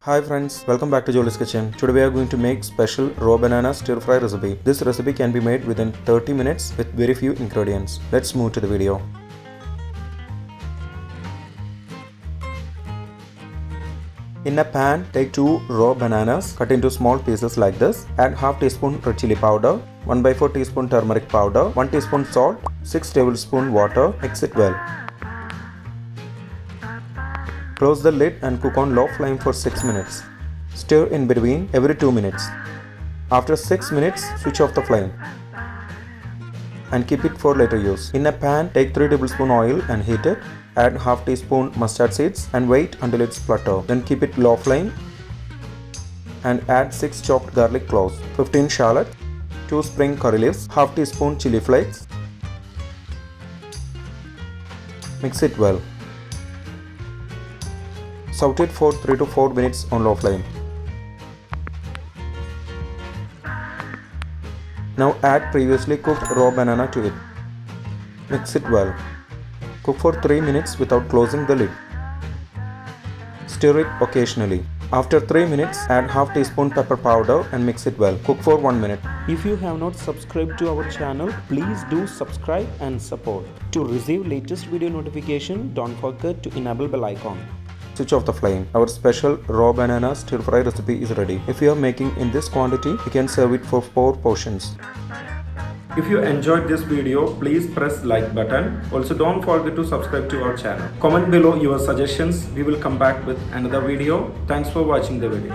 Hi friends, welcome back to Jolys kitchen. Today we are going to make special raw banana stir fry recipe. This recipe can be made within 30 minutes with very few ingredients. Let's move to the video. In a pan, take 2 raw bananas, cut into small pieces like this. Add half teaspoon red chilli powder, 1/4 teaspoon turmeric powder, 1 teaspoon salt, 6 tablespoon water. Mix it well. Close the lid and cook on low flame for 6 minutes. Stir in between every 2 minutes. After 6 minutes, switch off the flame and keep it for later use. In a pan, take 3 tablespoon oil and heat it. Add half teaspoon mustard seeds and wait until it splutter. Then keep it low flame and add 6 chopped garlic cloves, 15 shallots, 2 spring curry leaves, half teaspoon chilli flakes. Mix it well. Saute it for 3 to 4 minutes on low flame. Now add previously cooked raw banana to it. Mix it well. Cook for 3 minutes without closing the lid. Stir it occasionally. After 3 minutes, add half teaspoon pepper powder and mix it well. Cook for 1 minute. If you have not subscribed to our channel, please do subscribe and support. To receive latest video notification, don't forget to enable bell icon. Switch off the flame. Our special raw banana stir fry recipe is ready. If you are making in this quantity, you can serve it for 4 portions. If you enjoyed this video, please press like button. Also don't forget to subscribe to our channel. Comment below your suggestions. We will come back with another video. Thanks for watching the video.